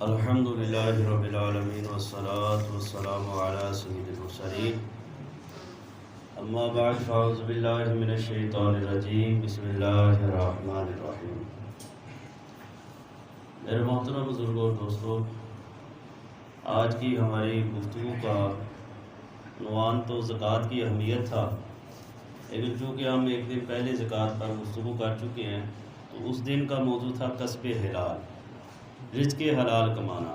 الحمد للہ رب العالمین والصلاة والسلام علی سید المرسلین اما بعد فاعوذ باللہ من الشیطان الرجیم بسم اللہ الرحمن الرحیم۔ میرے محترم بزرگوں اور دوستوں، آج کی ہماری گفتگو کا عنوان تو زکوٰۃ کی اہمیت تھا، لیکن چونکہ ہم ایک دن پہلے زکوٰۃ پر گفتگو کر چکے ہیں تو اس دن کا موضوع تھا کسب حلال، رزق حلال کمانا۔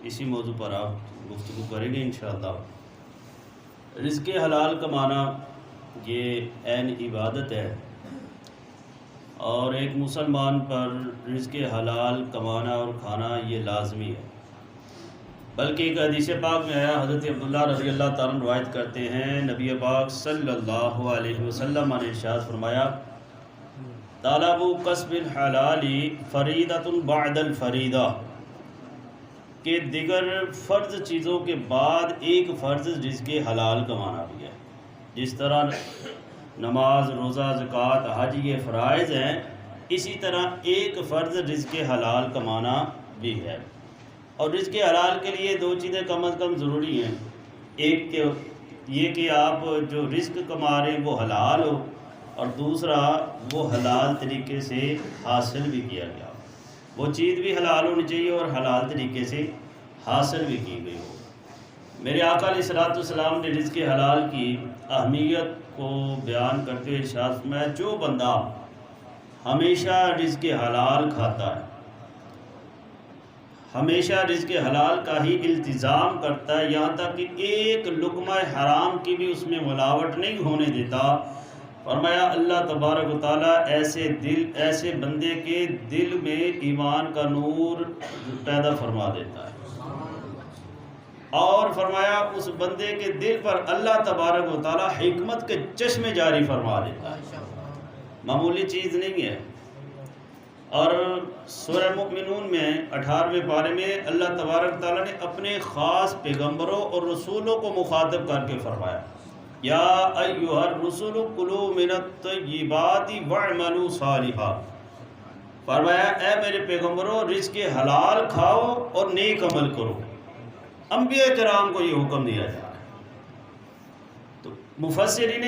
اسی موضوع پر آپ گفتگو کریں گے انشاءاللہ۔ رزق حلال کمانا یہ عین عبادت ہے، اور ایک مسلمان پر رزق حلال کمانا اور کھانا یہ لازمی ہے۔ بلکہ ایک حدیث پاک میں آیا، حضرت عبداللہ رضی اللہ تعالیٰ عنہ روایت کرتے ہیں، نبی پاک صلی اللہ علیہ وسلم نے ارشاد فرمایا، طلب کسب الحلال فریضۃ بعد الفریضہ، کہ دیگر فرض چیزوں کے بعد ایک فرض رزق حلال کمانا بھی ہے۔ جس طرح نماز، روزہ، زکوٰۃ، حج یہ فرائض ہیں، اسی طرح ایک فرض رزق حلال کمانا بھی ہے۔ اور رزق حلال کے لیے دو چیزیں کم از کم ضروری ہیں۔ ایک یہ کہ آپ جو رزق کما رہے ہیں وہ حلال ہو، اور دوسرا وہ حلال طریقے سے حاصل بھی کیا گیا، وہ چیز بھی حلال ہونی چاہیے اور حلال طریقے سے حاصل بھی کی گئی ہو۔ میرے آقا علیہ الصلوۃ والسلام نے رزق حلال کی اہمیت کو بیان کرتے ہوئے ارشاد فرمایا، جو بندہ ہمیشہ رزق حلال کھاتا ہے، ہمیشہ رزق حلال کا ہی التزام کرتا ہے، یہاں تک کہ ایک لقمہ حرام کی بھی اس میں ملاوٹ نہیں ہونے دیتا، فرمایا اللہ تبارک و تعالیٰ ایسے بندے کے دل میں ایمان کا نور پیدا فرما دیتا ہے، اور فرمایا اس بندے کے دل پر اللہ تبارک و تعالیٰ حکمت کے چشمے جاری فرما دیتا ہے۔ معمولی چیز نہیں ہے۔ اور سورہ مؤمنون میں 18ویں پارے میں اللہ تبارک تعالیٰ نے اپنے خاص پیغمبروں اور رسولوں کو مخاطب کر کے فرمایا، یا ایھا الرسل کلوا من الطیبات واعملوا صالحا، فرمایا اے میرے پیغمبروں رزق حلال کھاؤ اور نیک عمل کرو۔ انبیاء کرام کو یہ حکم دیا جا رہا ہے۔ تو مفسرین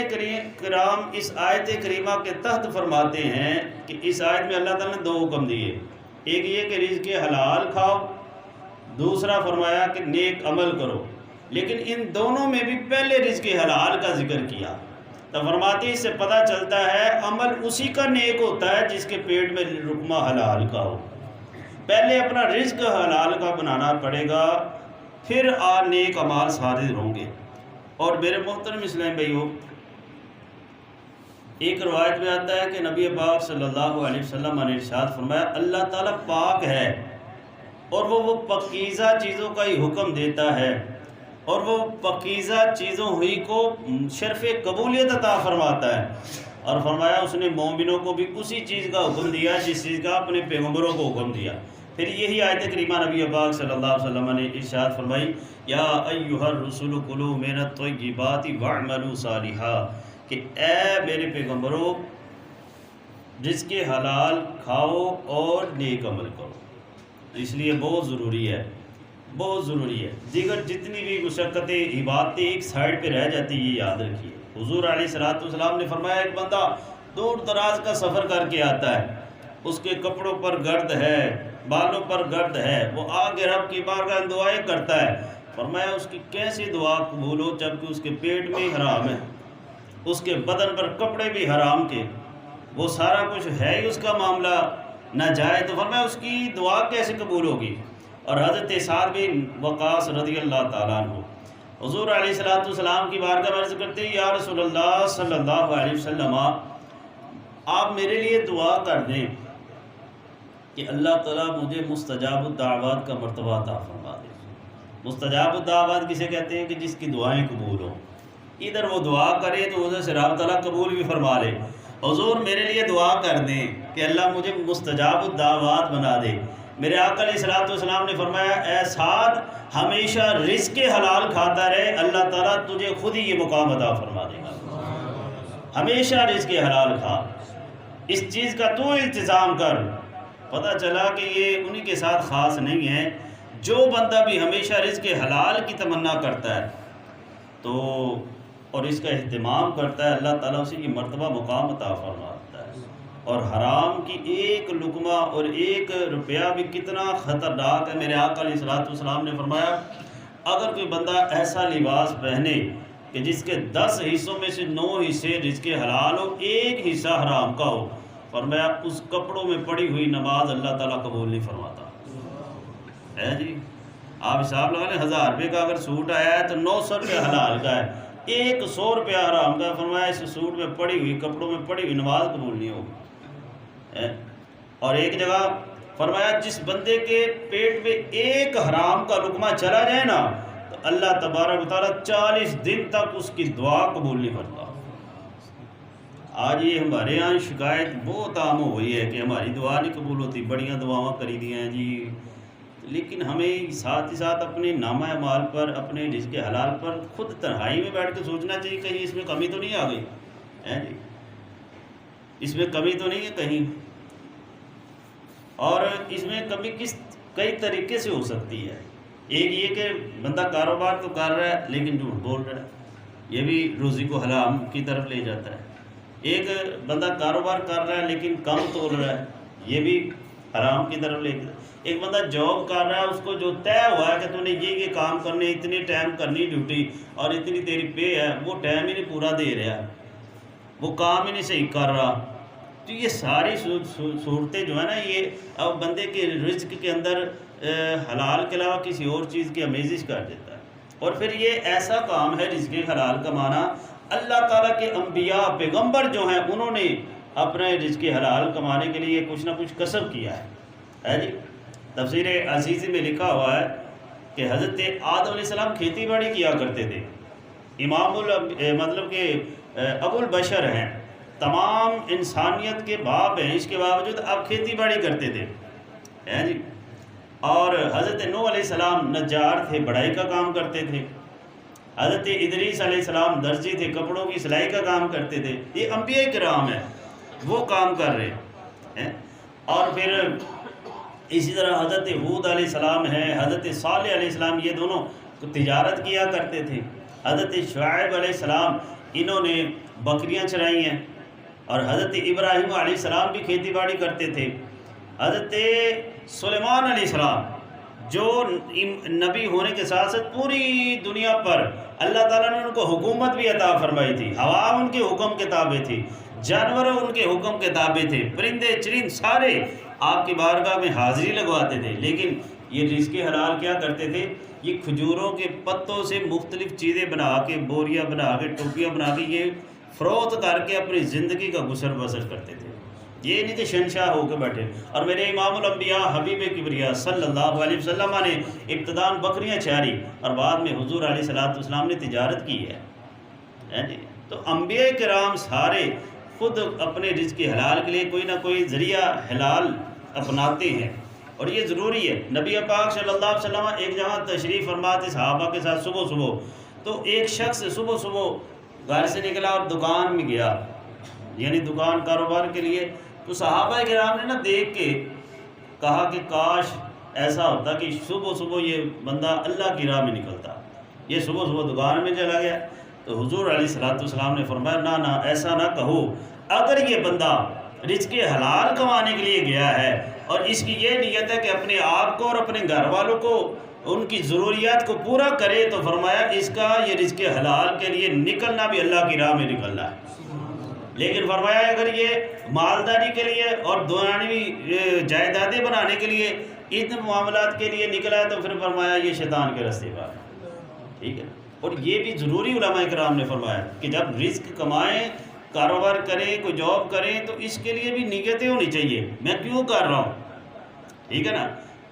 کرام اس آیت کریمہ کے تحت فرماتے ہیں کہ اس آیت میں اللہ تعالیٰ نے دو حکم دیے، ایک یہ کہ رزق حلال کھاؤ، دوسرا فرمایا کہ نیک عمل کرو، لیکن ان دونوں میں بھی پہلے رزق حلال کا ذکر کیا۔ تو فرماتے اس سے پتہ چلتا ہے عمل اسی کا نیک ہوتا ہے جس کے پیٹ میں لقمہ حلال کا ہو۔ پہلے اپنا رزق حلال کا بنانا پڑے گا، پھر نیک اعمال صادر ہوں گے۔ اور میرے محترم اسلام بھائیو، ایک روایت میں آتا ہے کہ نبی پاک صلی اللہ علیہ وسلم نے ارشاد فرمایا، اللہ تعالیٰ پاک ہے اور وہ پاکیزہ چیزوں کا ہی حکم دیتا ہے، اور وہ پاکیزہ چیزوں ہی کو شرف قبولیت عطا فرماتا ہے، اور فرمایا اس نے مومنوں کو بھی اسی چیز کا حکم دیا جس چیز کا اپنے پیغمبروں کو حکم دیا۔ پھر یہی آیت کریمہ نبی پاک صلی اللہ علیہ وسلم نے ارشاد فرمائی، یا ایھا الرسل کلوا من الطیبات واعملوا صالحا، کہ اے میرے پیغمبروں رزق حلال کھاؤ اور نیک عمل کرو۔ اس لیے بہت ضروری ہے، بہت ضروری ہے۔ دیگر جتنی بھی مشقتیں، عبادتیں ایک سائڈ پہ رہ جاتی یہ یاد رکھیے۔ حضور علیہ الصلوۃ والسلام نے فرمایا، ایک بندہ دور دراز کا سفر کر کے آتا ہے، اس کے کپڑوں پر گرد ہے، بالوں پر گرد ہے، وہ آگے رب کی بارگاہ میں دعائیں کرتا ہے، فرمایا اس کی کیسی دعا قبول ہو جبکہ اس کے پیٹ میں ہی حرام ہے، اس کے بدن پر کپڑے بھی حرام کے، وہ سارا کچھ ہے ہی اس کا معاملہ ناجائز، تو فرمایا اس کی دعا کیسے قبول ہوگی۔ اور حضرت سعد بن وقاص رضی اللہ تعالیٰ عنہ حضور علیہ الصلوۃ والسلام کی بارگاہ میں عرض کرتے ہیں، یا رسول اللہ صلی اللہ علیہ وسلم، آپ میرے لیے دعا کر دیں کہ اللہ تعالیٰ مجھے مستجاب الدعوات کا مرتبہ عطا فرما دے۔ مستجاب الدعوات کسے کہتے ہیں؟ کہ جس کی دعائیں قبول ہوں۔ ادھر وہ دعا کرے تو ادھر سے رب تعالیٰ قبول بھی فرما لے۔ حضور میرے لیے دعا کر دیں کہ اللہ مجھے مستجاب الدعوات بنا دے۔ میرے آقا علیہ الصلوۃ والسلام نے فرمایا، اے سعد ہمیشہ رزق حلال کھاتا رہے، اللہ تعالیٰ تجھے خود ہی یہ مقام عطا فرما دے گا۔ ہمیشہ رزق حلال کھا، اس چیز کا تو التزام کر۔ پتہ چلا کہ یہ انہی کے ساتھ خاص نہیں ہے، جو بندہ بھی ہمیشہ رزق حلال کی تمنا کرتا ہے تو اور اس کا اہتمام کرتا ہے، اللہ تعالیٰ اسی کی مرتبہ مقام عطا فرماتا ہے۔ اور حرام کی ایک لقمہ اور ایک روپیہ بھی کتنا خطرناک ہے۔ میرے آقا علیہ الصلوۃ والسلام نے فرمایا اگر کوئی بندہ ایسا لباس پہنے کہ جس کے 10 حصوں میں سے 9 حصے رزق حلال ہو، ایک حصہ حرام کا ہو، فرمایا اس کپڑوں میں پڑی ہوئی نماز اللہ تعالیٰ قبول نہیں فرماتا ہے جی۔ آپ حساب لگا لیں، 1000 روپے کا اگر سوٹ آیا ہے تو 900 روپے حلال کا ہے، 100 روپیہ حرام کا ہے، فرمایا اس سوٹ میں پڑی ہوئی کپڑوں میں پڑی ہوئی نماز قبول نہیں ہوگی۔ اور ایک جگہ فرمایا جس بندے کے پیٹ میں ایک حرام کا لقمہ چلا جائے نا تو اللہ تبارک و تعالیٰ 40 دن تک اس کی دعا قبول نہیں کرتا۔ آج یہ ہمارے یہاں شکایت بہت عام ہو گئی ہے کہ ہماری دعا نہیں قبول ہوتی، بڑیاں دعاواں کری دی ہیں جی، لیکن ہمیں ساتھ ہی ساتھ اپنے نامہ اعمال پر، اپنے رزق حلال پر خود تنہائی میں بیٹھ کے سوچنا چاہیے کہیں اس میں کمی تو نہیں آ گئی ہے جی، اس میں کمی تو نہیں ہے کہیں، اور اس میں کمی کئی طریقے سے ہو سکتی ہے۔ ایک یہ کہ بندہ کاروبار تو کر رہا ہے لیکن جھوٹ بول رہا ہے، یہ بھی روزی کو حرام کی طرف لے جاتا ہے۔ ایک بندہ کاروبار کر رہا ہے لیکن کم تول رہا ہے، یہ بھی حرام کی طرف لے جاتا ہے۔ ایک بندہ جاب کر رہا ہے، اس کو جو طے ہوا ہے کہ تو نے یہ کام کرنے، اتنے ٹائم کرنی ڈیوٹی اور اتنی تیری پے ہے، وہ ٹائم ہی نہیں پورا دے رہا، وہ کام ہی نہیں صحیح کر رہا، تو یہ ساری صورتیں جو ہے نا، یہ اب بندے کے رزق کے اندر حلال کے علاوہ کسی اور چیز کی آمیزش کر دیتا ہے۔ اور پھر یہ ایسا کام ہے رزق حلال کمانا، اللہ تعالیٰ کے انبیاء پیغمبر جو ہیں انہوں نے اپنے رزق حلال کمانے کے لیے کچھ نہ کچھ کسب کیا ہے جی۔ تفسیر عزیزی میں لکھا ہوا ہے کہ حضرت آدم علیہ السلام کھیتی باڑی کیا کرتے تھے، مطلب کہ ابو البشر ہیں، تمام انسانیت کے باپ ہیں، اس کے باوجود آپ کھیتی باڑی کرتے تھے ہے جی۔ اور حضرت نوح علیہ السلام نجار تھے، بڑھائی کا کام کرتے تھے۔ حضرت ادریس علیہ السلام درزی تھے، کپڑوں کی سلائی کا کام کرتے تھے۔ یہ انبیاء کرام ہیں، وہ کام کر رہے ہیں۔ اور پھر اسی طرح حضرت ہود علیہ السلام ہیں، حضرت صالح علیہ السلام، یہ دونوں تجارت کیا کرتے تھے۔ حضرت شعیب علیہ السلام انہوں نے بکریاں چرائی ہیں، اور حضرت ابراہیم علیہ السلام بھی کھیتی باڑی کرتے تھے۔ حضرت سلیمان علیہ السلام جو نبی ہونے کے ساتھ ساتھ پوری دنیا پر اللہ تعالیٰ نے ان کو حکومت بھی عطا فرمائی تھی، ہوا ان کے حکم کے تابع تھی، جانور ان کے حکم کے تابع تھے، پرندے چرند سارے آپ کی بارگاہ میں حاضری لگواتے تھے۔ لیکن یہ رزق حلال کیا کرتے تھے، یہ کھجوروں کے پتوں سے مختلف چیزیں بنا کے، بوریاں بنا کے، ٹوپیاں بنا کے، یہ فروخت کر کے اپنی زندگی کا گزر بسر کرتے تھے۔ یہ نہیں کہ شہنشاہ ہو کے بیٹھے۔ اور میرے امام الانبیاء حبیب کبریا صلی اللہ علیہ وسلم نے ابتداءً بکریاں چاری اور بعد میں حضور علیہ الصلوۃ والسلام نے تجارت کی ہے جی۔ تو انبیاء کرام سارے خود اپنے رزق حلال کے لیے کوئی نہ کوئی ذریعہ حلال اپناتے ہیں، اور یہ ضروری ہے۔ نبی پاک صلی اللہ علیہ وسلم ایک جگہ تشریف فرماتے صحابہ کے ساتھ صبح، تو ایک شخص صبح گھر سے نکلا اور دکان میں گیا، یعنی دکان کاروبار کے لیے۔ تو صحابہ کرام نے نا دیکھ کے کہا کہ کاش ایسا ہوتا کہ صبح یہ بندہ اللہ کی راہ میں نکلتا، یہ صبح دکان میں چلا گیا۔ تو حضور علیہ الصلوۃ والسلام نے فرمایا نہ ایسا نہ کہو، اگر یہ بندہ رزق حلال کمانے کے لیے گیا ہے اور اس کی یہ نیت ہے کہ اپنے آپ کو اور اپنے گھر والوں کو ان کی ضروریات کو پورا کرے، تو فرمایا اس کا یہ رزق حلال کے لیے نکلنا بھی اللہ کی راہ میں نکلنا ہے۔ لیکن فرمایا اگر یہ مالداری کے لیے اور دنیاوی جائیدادیں بنانے کے لیے، ان معاملات کے لیے نکلا ہے، تو پھر فرمایا یہ شیطان کے راستے پر ہے، ٹھیک ہے۔ اور یہ بھی ضروری علماء کرام نے فرمایا کہ جب رزق کمائیں، کاروبار کریں، کوئی جاب کریں، تو اس کے لیے بھی نیتیں ہونی چاہیے، میں کیوں کر رہا ہوں، ٹھیک ہے نا۔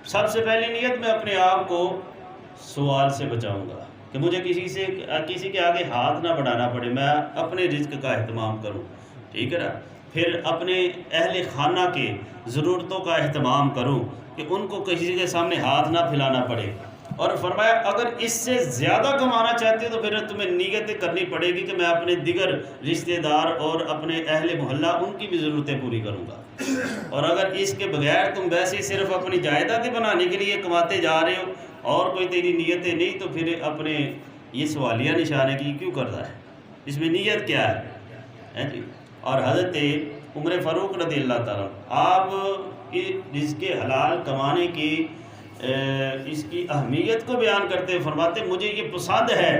سب سے پہلی نیت میں اپنے آپ کو سوال سے بچاؤں گا کہ مجھے کسی کے آگے ہاتھ نہ بڑھانا پڑے، میں اپنے رزق کا اہتمام کروں، ٹھیک ہے نا۔ پھر اپنے اہل خانہ کے ضرورتوں کا اہتمام کروں کہ ان کو کسی کے سامنے ہاتھ نہ پھیلانا پڑے۔ اور فرمایا اگر اس سے زیادہ کمانا چاہتے ہو تو پھر تمہیں نیتیں کرنی پڑے گی کہ میں اپنے دیگر رشتہ دار اور اپنے اہل محلہ ان کی بھی ضرورتیں پوری کروں گا۔ اور اگر اس کے بغیر تم ویسے صرف اپنی جائیدادیں بنانے کے لیے کماتے جا رہے ہو اور کوئی تیری نیتیں نہیں، تو پھر اپنے یہ سوالیہ نشان ہے کہ یہ کیوں کر رہا ہے، اس میں نیت کیا ہے جی۔ اور حضرت عمر فاروق رضی اللہ تعالیٰ آپ رزق حلال کمانے کی اس کی اہمیت کو بیان کرتے فرماتے مجھے یہ پسند ہے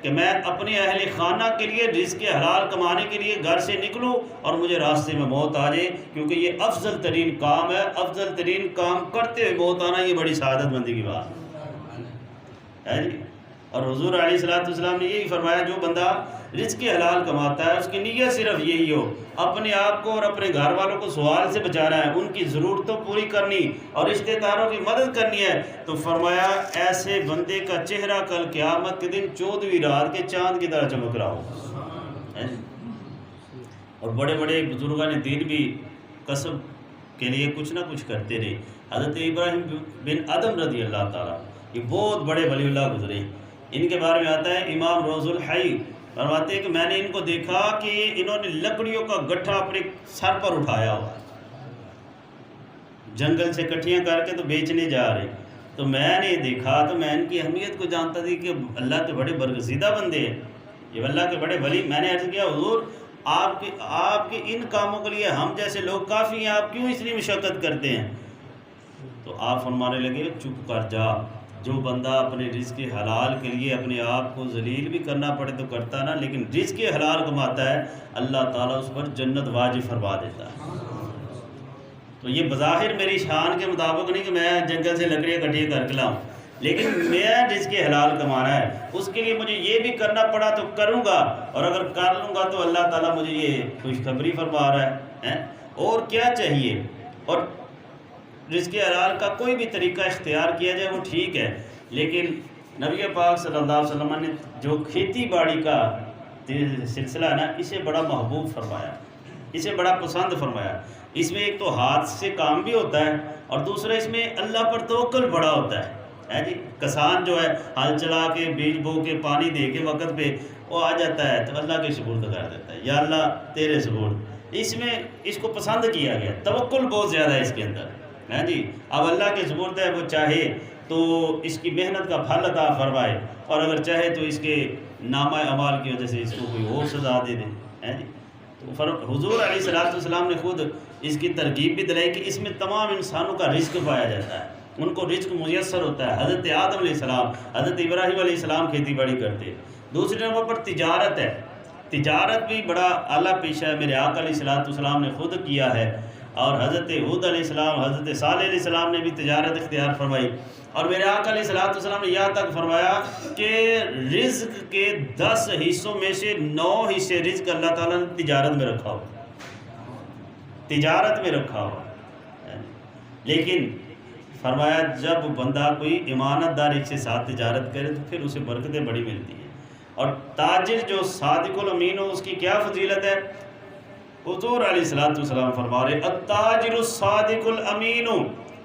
کہ میں اپنے اہل خانہ کے لیے رزق حلال کمانے کے لیے گھر سے نکلوں اور مجھے راستے میں موت آ جائے، کیونکہ یہ افضل ترین کام ہے، افضل ترین کام کرتے ہوئے موت آنا یہ بڑی سعادت مندی کی بات ہے جی۔ اور حضور علیہ السلام نے یہی فرمایا جو بندہ رزق حلال کماتا ہے اس کی نیت صرف یہی ہو اپنے آپ کو اور اپنے گھر والوں کو سوال سے بچانا ہے، ان کی ضرورتوں پوری کرنی اور رشتہ داروں کی مدد کرنی ہے، تو فرمایا ایسے بندے کا چہرہ کل قیامت کے دن 14ویں رات کے چاند کی طرح چمک رہا ہو۔ اور بڑے بڑے بزرگان دین بھی کسب کے لیے کچھ نہ کچھ کرتے رہے۔ حضرت ابراہیم بن ادم رضی اللہ تعالیٰ یہ بہت بڑے ولی اللہ گزرے، ان کے بارے میں آتا ہے امام روز الحی فرماتے ہیں کہ میں نے ان کو دیکھا کہ انہوں نے لکڑیوں کا گٹھا اپنے سر پر اٹھایا ہوا، جنگل سے کٹھیاں کر کے تو بیچنے جا رہے، تو میں نے دیکھا تو میں ان کی اہمیت کو جانتا تھی کہ اللہ کے بڑے برگزیدہ بندے ہیں، یہ اللہ کے بڑے ولی۔ میں نے عرض کیا حضور آپ کے ان کاموں کے لیے ہم جیسے لوگ کافی ہیں، آپ کیوں اتنی مشقت کرتے ہیں؟ تو آپ فرمانے لگے چپ کر جا، جو بندہ اپنے رزق حلال کے لیے اپنے آپ کو ذلیل بھی کرنا پڑے تو کرتا نا، لیکن رزق حلال کماتا ہے اللہ تعالیٰ اس پر جنت واجب فرما دیتا ہے۔ تو یہ بظاہر میری شان کے مطابق نہیں کہ میں جنگل سے لکڑیاں کٹھیاں کر کے لاؤں، لیکن میں رزق حلال کمانا ہے، اس کے لیے مجھے یہ بھی کرنا پڑا تو کروں گا، اور اگر کر لوں گا تو اللہ تعالیٰ مجھے یہ خوشخبری فرما رہا ہے۔ اور کیا چاہیے؟ اور رزق حلال کا کوئی بھی طریقہ اختیار کیا جائے وہ ٹھیک ہے، لیکن نبی پاک صلی اللہ علیہ وسلم نے جو کھیتی باڑی کا سلسلہ ہے نا اسے بڑا محبوب فرمایا، اسے بڑا پسند فرمایا۔ اس میں ایک تو ہاتھ سے کام بھی ہوتا ہے اور دوسرا اس میں اللہ پر توکل بڑا ہوتا ہے جی۔ کسان جو ہے ہل چلا کے بیج بو کے پانی دے کے وقت پہ وہ آ جاتا ہے تو اللہ کے سپرد کر دیتا ہے، یا اللہ تیرے سپرد، اس میں اس کو پسند کیا گیا، توکل بہت زیادہ ہے اس کے اندر جی۔ اب اللہ کے سپرد ہے، وہ چاہے تو اس کی محنت کا پھل عطا فرمائے اور اگر چاہے تو اس کے نامہ اعمال کی وجہ سے اس کو کوئی اور سزا دے دے جی۔ تو حضور علیہ السلام نے خود اس کی ترغیب بھی دلائی کہ اس میں تمام انسانوں کا رزق پایا جاتا ہے، ان کو رزق میسر ہوتا ہے۔ حضرت آدم علیہ السلام، حضرت ابراہیم علیہ السلام کھیتی باڑی کرتے۔ دوسرے نمبر پر تجارت ہے، تجارت بھی بڑا اعلیٰ پیشہ ہے، میرے آقا علیہ السلام نے خود کیا ہے، اور حضرت ہود علیہ السلام، حضرت صالح علیہ السلام نے بھی تجارت اختیار فرمائی، اور میرے آقا علیہ السلام نے یہاں تک فرمایا کہ رزق کے 10 حصوں میں سے 9 حصے رزق اللہ تعالیٰ نے تجارت میں رکھا ہوا، تجارت میں رکھا ہوا۔ لیکن فرمایا جب بندہ کوئی امانت داری کے ساتھ تجارت کرے تو پھر اسے برکتیں بڑی ملتی ہیں، اور تاجر جو صادق الامین ہو اس کی کیا فضیلت ہے؟ حضور علیہ السلام فرما رہے التاجر الصادق الامین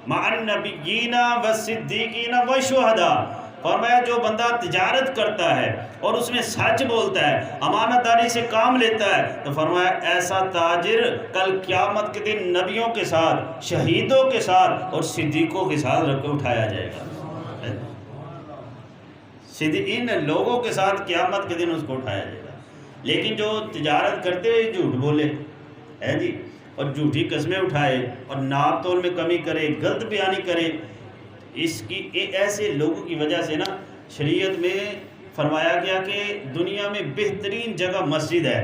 مع النبیین والصدیقین والشہداء، فرمایا جو بندہ تجارت کرتا ہے اور اس میں سچ بولتا ہے، امانت داری سے کام لیتا ہے، تو فرمایا ایسا تاجر کل قیامت کے دن نبیوں کے ساتھ، شہیدوں کے ساتھ اور صدیقوں کے ساتھ رکھ کے اٹھایا جائے گا۔ ان لوگوں کے ساتھ قیامت کے دن اس کو اٹھایا جائے گا۔ لیکن جو تجارت کرتے ہوئے جھوٹ بولے جی، اور جھوٹی قسمیں اٹھائے اور ناپ تول میں کمی کرے، غلط بیانی کرے، اس کی ایسے لوگوں کی وجہ سے نا شریعت میں فرمایا گیا کہ دنیا میں بہترین جگہ مسجد ہے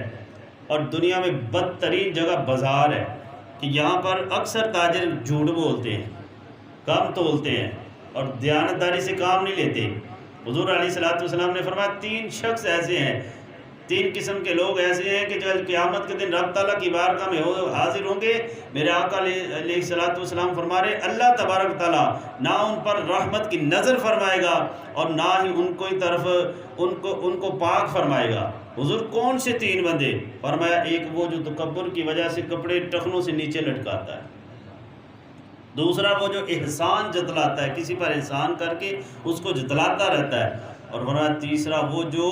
اور دنیا میں بدترین جگہ بازار ہے، کہ یہاں پر اکثر تاجر جھوٹ بولتے ہیں، کم تولتے ہیں اور دیانتداری سے کام نہیں لیتے۔ حضور علیہ السلام نے فرمایا 3 شخص ایسے ہیں، 3 قسم کے لوگ ایسے ہیں کہ جب قیامت کے دن رب تعالیٰ کی بارگاہ میں حاضر ہوں گے، میرے آقا علیہ السلام فرما رہے اللہ تبارک تعالیٰ نہ ان پر رحمت کی نظر فرمائے گا اور نہ ہی ان کو پاک فرمائے گا۔ حضور کون سے 3 بندے؟ فرمایا ایک وہ جو تکبر کی وجہ سے کپڑے ٹخنوں سے نیچے لٹکاتا ہے، دوسرا وہ جو احسان جتلاتا ہے، کسی پر احسان کر کے اس کو جتلاتا رہتا ہے، اور فرمایا تیسرا وہ جو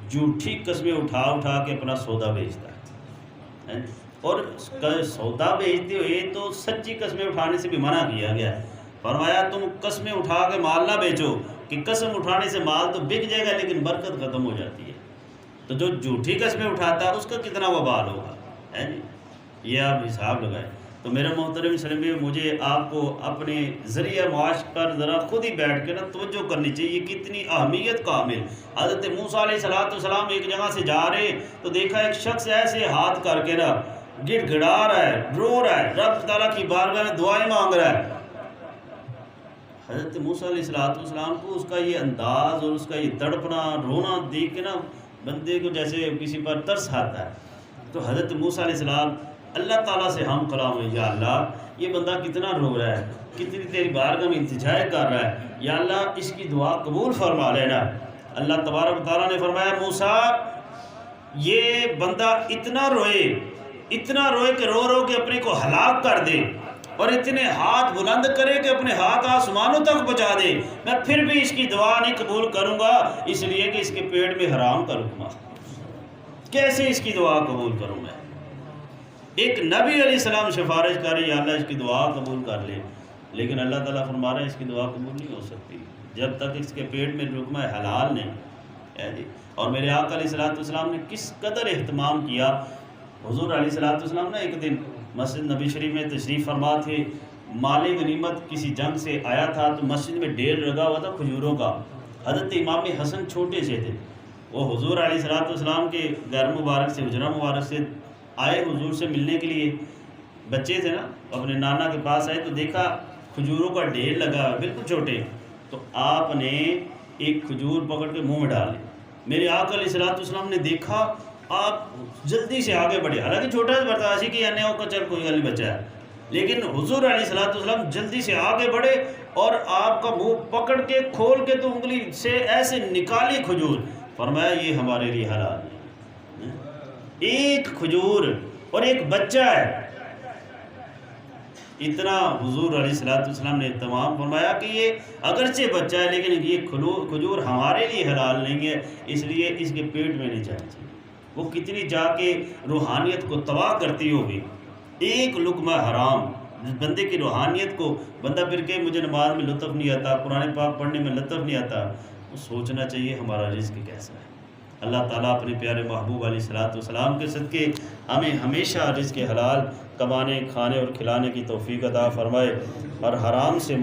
جھوٹی قسمیں اٹھا کے اپنا سودا بیچتا ہے۔ اور سودا بیچتے ہوئے تو سچی قسمیں اٹھانے سے بھی منع کیا گیا ہے۔ فرمایا تم قسمیں اٹھا کے مال نہ بیچو، کہ قسم اٹھانے سے مال تو بک جائے گا لیکن برکت ختم ہو جاتی ہے۔ تو جو جھوٹی قسمیں اٹھاتا ہے اس کا کتنا وبال ہوگا، ہے جی، یہ آپ حساب لگائیں۔ تو میرے محترم اسلامی، مجھے آپ کو اپنے ذریعہ معاش پر ذرا خود ہی بیٹھ کے نا توجہ کرنی چاہیے، کتنی اہمیت کا عامل۔ حضرت موسیٰ علیہ السلام ایک جگہ سے جا رہے تو دیکھا ایک شخص ایسے ہاتھ کر کے نا گڑ گڑا رہا ہے، رو رہا ہے، رب تعالیٰ کی بارگاہ میں دعائیں مانگ رہا ہے۔ حضرت موسیٰ علیہ السلام کو اس کا یہ انداز اور اس کا یہ تڑپنا رونا دیکھ کے نا بندے کو جیسے کسی پر ترس آتا ہے۔ تو حضرت موسیٰ علیہ السلام اللہ تعالیٰ سے ہم کلام ہے، یا اللہ یہ بندہ کتنا رو رہا ہے، کتنی تیری بارگاہ میں التجا کر رہا ہے، یا اللہ اس کی دعا قبول فرما لینا۔ اللہ تبارک و تعالیٰ نے فرمایا موسیٰ یہ بندہ اتنا روئے کہ رو رو کے اپنے کو ہلاک کر دے، اور اتنے ہاتھ بلند کرے کہ اپنے ہاتھ آسمانوں تک پہنچا دے، میں پھر بھی اس کی دعا نہیں قبول کروں گا، اس لیے کہ اس کے پیٹ میں حرام کا رکمہ۔ کیسے اس کی دعا قبول کروں میں؟ ایک نبی علیہ السلام سفارش کر رہے یا اللہ اس کی دعا قبول کر لے، لیکن اللہ تعالیٰ فرما رہا ہے اس کی دعا قبول نہیں ہو سکتی جب تک اس کے پیٹ میں رکمہ حلال نہیں ہے جی۔ اور میرے آقا علیہ السلام نے کس قدر اہتمام کیا۔ حضور علیہ السلام نے ایک دن مسجد نبی شریف میں تشریف فرما تھے، مال غنیمت کسی جنگ سے آیا تھا تو مسجد میں ڈھیر لگا ہوا تھا کھجوروں کا۔ حضرت امام حسن چھوٹے سے تھے، وہ حضور علیہ السلام کے گھر مبارک سے حجرہ مبارک سے آئے حضور سے ملنے کے لیے، بچے تھے نا، اپنے نانا کے پاس آئے تو دیکھا کھجوروں کا ڈھیر لگا ہوا بالکل چھوٹے، تو آپ نے ایک کھجور پکڑ کے منہ میں ڈالے۔ میرے آقا علیہ السلام نے دیکھا، آپ جلدی سے آگے بڑھے، حالانکہ چھوٹا سا برداشت کہ یعنی وہ چل کوئی غلط بچہ ہے، لیکن حضور علیہ السلام جلدی سے آگے بڑھے اور آپ کا منہ پکڑ کے کھول کے تو انگلی سے ایسے نکالی کھجور، فرمایا یہ ہمارے لیے حلال ہے۔ ایک کھجور اور ایک بچہ ہے، اتنا حضور علیہ السلام نے تمام فرمایا کہ یہ اگرچہ بچہ ہے لیکن یہ کھجور ہمارے لیے حلال نہیں ہے، اس لیے اس کے پیٹ میں نہیں جانا چاہیے۔ وہ کتنی جا کے روحانیت کو تباہ کرتی ہوگی، ایک لقمہ حرام بندے کی روحانیت کو، بندہ پھر کہ مجھے نماز میں لطف نہیں آتا، قرآن پاک پڑھنے میں لطف نہیں آتا، وہ سوچنا چاہیے ہمارا رزق کیسا ہے۔ اللہ تعالیٰ اپنے پیارے محبوب علیہ السلام کے صدقے ہمیں ہمیشہ رزق حلال کمانے، کھانے اور کھلانے کی توفیق عطا فرمائے، اور حرام سے